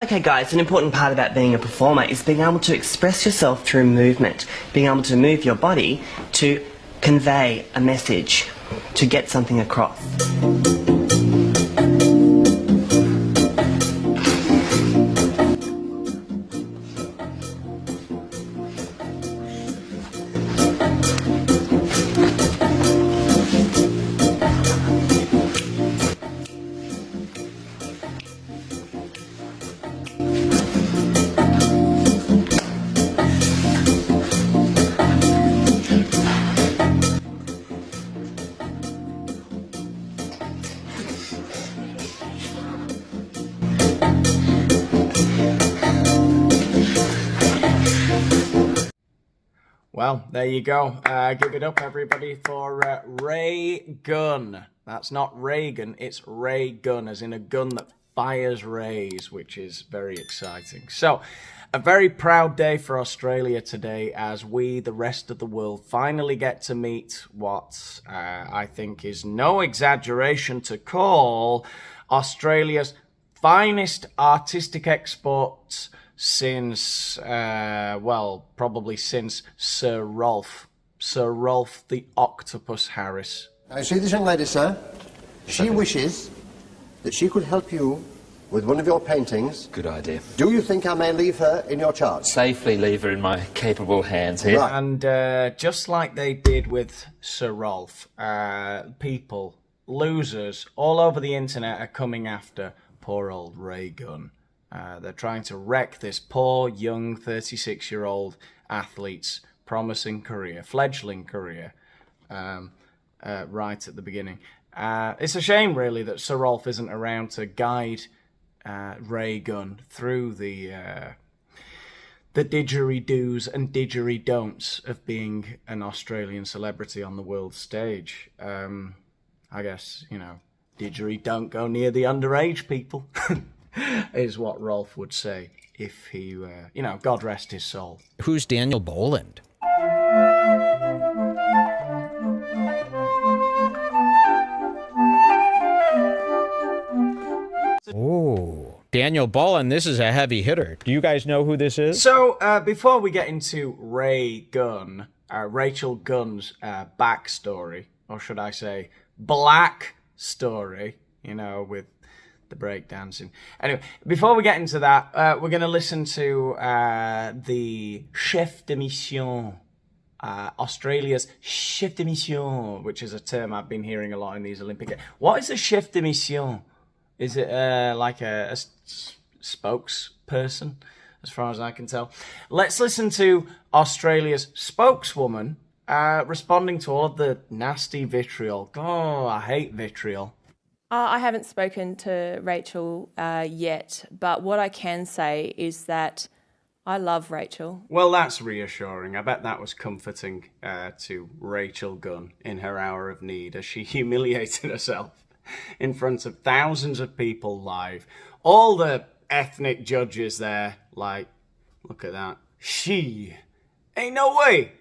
Okay guys, an important part about being a performer is being able to express yourself through movement, being able to move your body to convey a message, to get something across. Well, there you go. Give it up, everybody, for Ray Gunn. That's not Reagan, it's Ray Gunn, as in a gun that fires rays, which is very exciting. So, a very proud day for Australia today, as we, the rest of the world, finally get to meet what I think is no exaggeration to call Australia's finest artistic exports since, well, probably since Sir Rolf the Octopus Harris. Now, you see this young lady, sir? She wishes that she could help you with one of your paintings. Good idea. Do you think I may leave her in your charge? Safely leave her in my capable hands here. Right. And just like they did with Sir Rolf, people, losers, all over the internet are coming after poor old Ray Gunn. They're trying to wreck this poor, young, 36-year-old athlete's promising career, fledgling career, right at the beginning. It's a shame, really, that Sir Rolf isn't around to guide Ray Gunn through the didgeridoo's and didgeridon'ts of being an Australian celebrity on the world stage. I guess, you know, didgeridoo don't go near the underage people. Is what Rolf would say if he, you know, God rest his soul. Who's Daniel Boland? Oh, Daniel Boland, this is a heavy hitter. Do you guys know who this is? So, before we get into Ray Gunn, Rachael Gunn's backstory, or should I say, black story, you know, with the breakdancing. Anyway, before we get into that, we're going to listen to the chef de mission, Australia's chef de mission, which is a term I've been hearing a lot in these Olympic Games. What is a chef de mission? Is it like a spokesperson, as far as I can tell? Let's listen to Australia's spokeswoman responding to all of the nasty vitriol. Oh, I hate vitriol. I haven't spoken to Rachael yet, but what I can say is that I love Rachael. Well, that's reassuring. I bet that was comforting to Rachael Gunn in her hour of need as she humiliated herself in front of thousands of people live. All the ethnic judges there, like, look at that. She... ain't no way.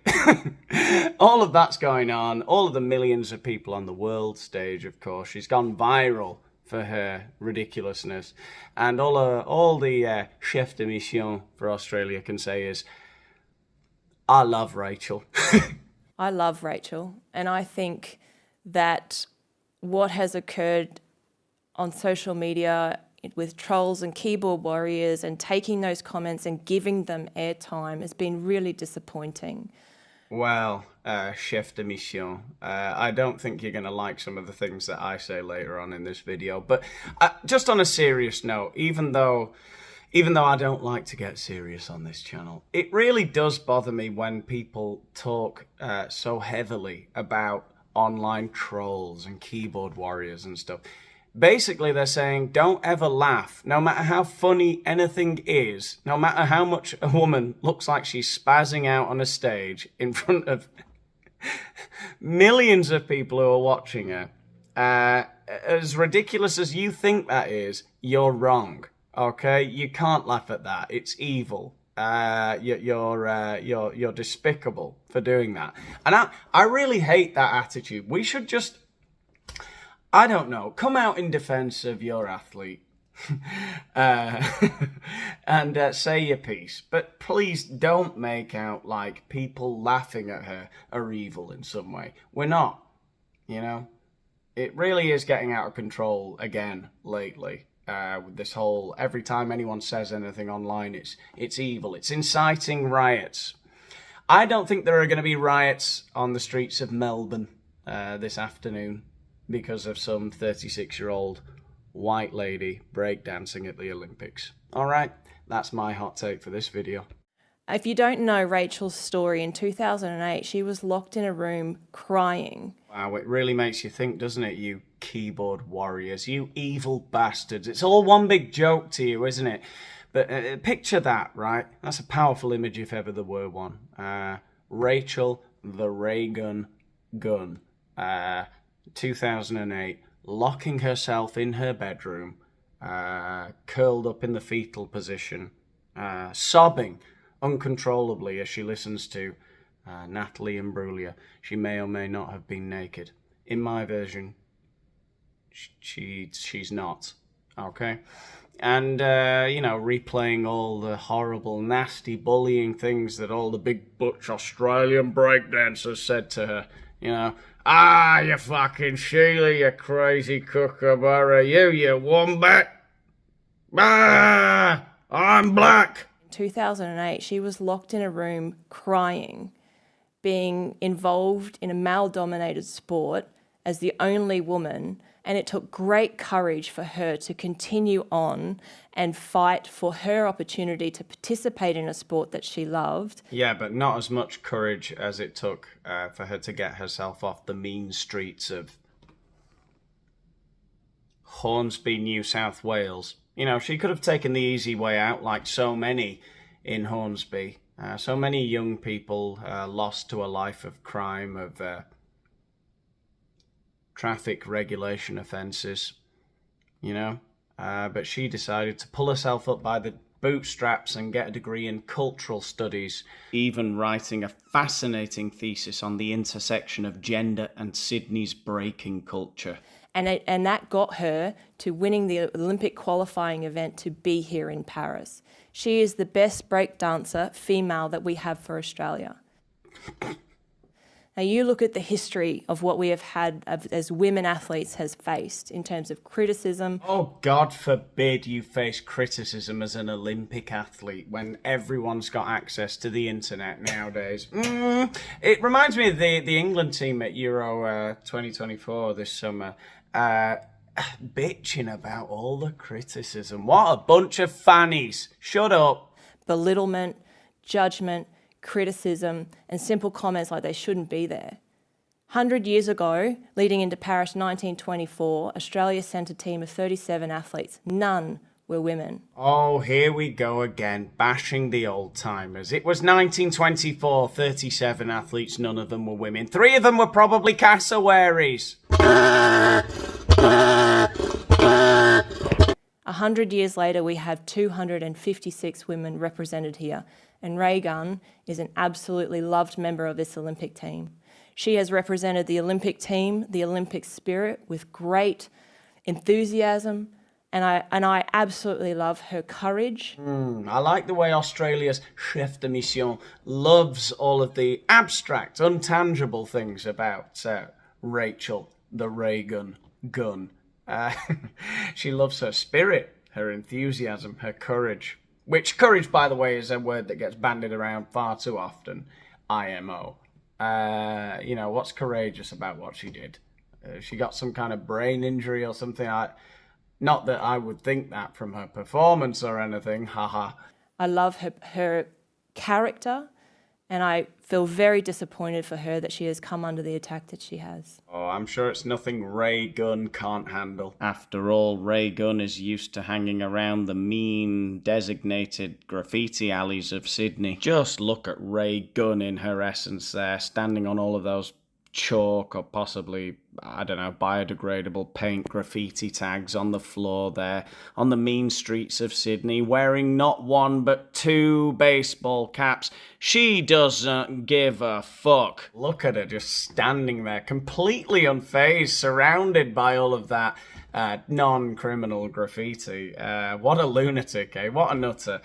All of that's going on. All of the millions of people on the world stage, of course. She's gone viral for her ridiculousness. And all the chef de mission for Australia can say is, I love Rachael. I love Rachael. And I think that what has occurred on social media with trolls and keyboard warriors and taking those comments and giving them airtime has been really disappointing. Well, chef de mission, I don't think you're going to like some of the things that I say later on in this video. But just on a serious note, even though I don't like to get serious on this channel, it really does bother me when people talk so heavily about online trolls and keyboard warriors and stuff. Basically, they're saying, don't ever laugh. No matter how funny anything is, no matter how much a woman looks like she's spazzing out on a stage in front of millions of people who are watching her, as ridiculous as you think that is, you're wrong, okay? You can't laugh at that. It's evil. You're despicable for doing that. And I really hate that attitude. We should just... I don't know, come out in defense of your athlete. and say your piece. But please don't make out like people laughing at her are evil in some way. We're not, you know. It really is getting out of control again lately. With this whole, every time anyone says anything online, it's evil. It's inciting riots. I don't think there are going to be riots on the streets of Melbourne this afternoon because of some 36-year-old white lady breakdancing at the Olympics. All right, that's my hot take for this video. If you don't know Rachel's story, in 2008, she was locked in a room crying. Wow, it really makes you think, doesn't it, you keyboard warriors, you evil bastards. It's all one big joke to you, isn't it? But picture that, right? That's a powerful image if ever there were one. Rachael the Raygun Gunn, 2008, locking herself in her bedroom, curled up in the fetal position, sobbing uncontrollably as she listens to Natalie Imbruglia. She may or may not have been naked. In my version, she's not. Okay? And, replaying all the horrible, nasty, bullying things that all the big butch Australian breakdancers said to her. You know, you fucking Sheila, you crazy kookaburra, you wombat. I'm black. In 2008, she was locked in a room crying, being involved in a male-dominated sport as the only woman, and it took great courage for her to continue on and fight for her opportunity to participate in a sport that she loved. Yeah, but not as much courage as it took for her to get herself off the mean streets of Hornsby, New South Wales. You know, she could have taken the easy way out like so many in Hornsby. So many young people lost to a life of crime, of traffic regulation offences, you know. But she decided to pull herself up by the bootstraps and get a degree in cultural studies, even writing a fascinating thesis on the intersection of gender and Sydney's breaking culture. And that got her to winning the Olympic qualifying event to be here in Paris. She is the best breakdancer female that we have for Australia. Now you look at the history of what we have had as women athletes has faced in terms of criticism. Oh, God forbid you face criticism as an Olympic athlete when everyone's got access to the internet nowadays. It reminds me of the England team at Euro 2024 this summer. Bitching about all the criticism. What a bunch of fannies. Shut up. Belittlement, judgment, criticism, and simple comments like they shouldn't be there. 100 years ago, leading into Paris 1924, Australia sent a team of 37 athletes. None were women. Oh, here we go again, bashing the old-timers. It was 1924, 37 athletes, none of them were women. 3 of them were probably cassowaries. 100 years later, we have 256 women represented here, and Raygun is an absolutely loved member of this Olympic team. She has represented the Olympic team, the Olympic spirit, with great enthusiasm, and I absolutely love her courage. I like the way Australia's chef de mission loves all of the abstract, untangible things about Rachael the Raygun Gunn. She loves her spirit, her enthusiasm, her courage. Which courage, by the way, is a word that gets bandied around far too often. IMO. What's courageous about what she did? She got some kind of brain injury or something. Not that I would think that from her performance or anything. Haha. I love her character, and I feel very disappointed for her that she has come under the attack that she has. Oh, I'm sure it's nothing Ray Gunn can't handle. After all, Ray Gunn is used to hanging around the mean, designated graffiti alleys of Sydney. Just look at Ray Gunn in her essence there, standing on all of those chalk or possibly, I don't know, biodegradable paint graffiti tags on the floor there, on the mean streets of Sydney, wearing not 1 but 2 baseball caps. She doesn't give a fuck. Look at her just standing there, completely unfazed, surrounded by all of that non-criminal graffiti. What a lunatic, eh? What a nutter.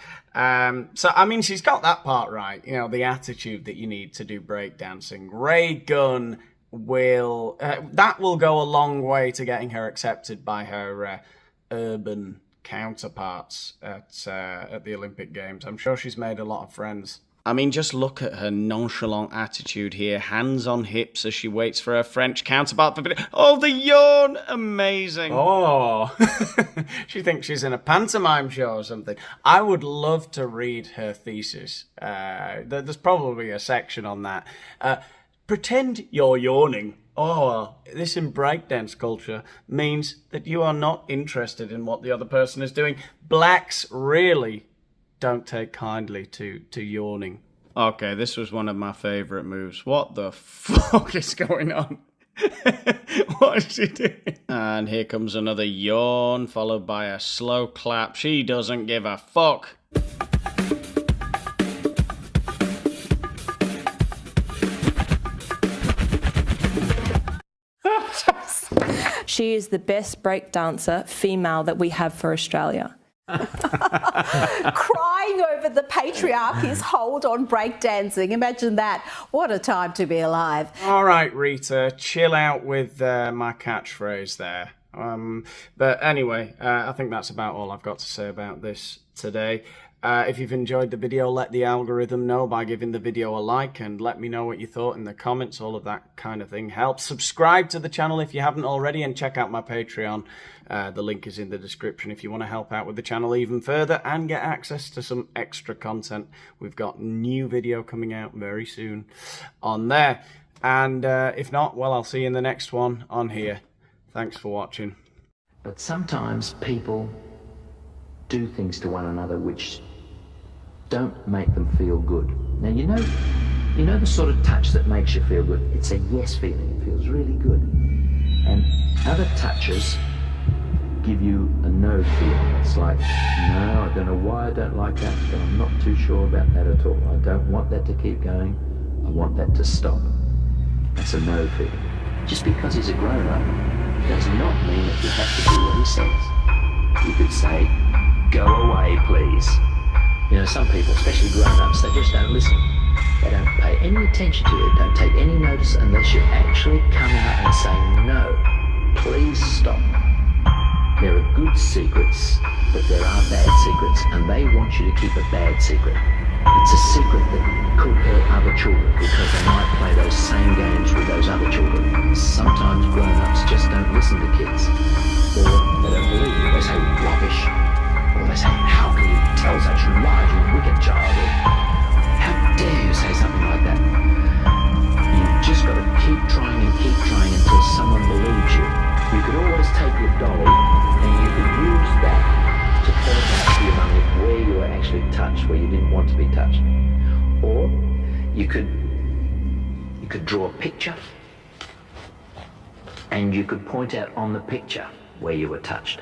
So, I mean, she's got that part right. You know, the attitude that you need to do breakdancing. Ray Gunn will... that will go a long way to getting her accepted by her urban counterparts at the Olympic Games. I'm sure she's made a lot of friends. I mean, just look at her nonchalant attitude here, hands on hips as she waits for her French counterpart. Oh, the yawn! Amazing. Oh, she thinks she's in a pantomime show or something. I would love to read her thesis. There's probably a section on that. Pretend you're yawning. Oh, this in breakdance culture means that you are not interested in what the other person is doing. Blacks really don't take kindly to yawning. Okay, this was one of my favourite moves. What the fuck is going on? What is she doing? And here comes another yawn, followed by a slow clap. She doesn't give a fuck. She is the best breakdancer female that we have for Australia. Crying over the patriarchy's hold on breakdancing. Imagine that. What a time to be alive. All right, Rita, chill out with my catchphrase there. But anyway, I think that's about all I've got to say about this today. If you've enjoyed the video, let the algorithm know by giving the video a like, and let me know what you thought in the comments. All of that kind of thing helps. Subscribe to the channel if you haven't already, and check out my Patreon. The link is in the description if you want to help out with the channel even further and get access to some extra content. We've got new video coming out very soon on there. And if not, well, I'll see you in the next one on here. Thanks for watching. But sometimes people do things to one another which don't make them feel good. Now, you know the sort of touch that makes you feel good? It's a yes feeling. It feels really good. And other touches give you a no feeling. It's like, no, I don't know why I don't like that, but I'm not too sure about that at all. I don't want that to keep going. I want that to stop. That's a no feeling. Just because he's a grown-up does not mean that you have to do what he says. You could say, go away, please. You know, some people, especially grown-ups, they just don't listen. They don't pay any attention to you, don't take any notice unless you actually come out and say, no, please stop. There are good secrets, but there are bad secrets, and they want you to keep a bad secret. It's a secret that could hurt other children because they might play those same games with those other children. Sometimes grown-ups just don't listen to kids, or they don't believe you. They say rubbish, or they say, how can you tell such lies, you wicked child? Or, how dare you say something like that? You've just got to keep trying until someone believes you. You could always take your dolly and you could use that to point out to your mummy where you were actually touched, where you didn't want to be touched. Or you could draw a picture and you could point out on the picture where you were touched.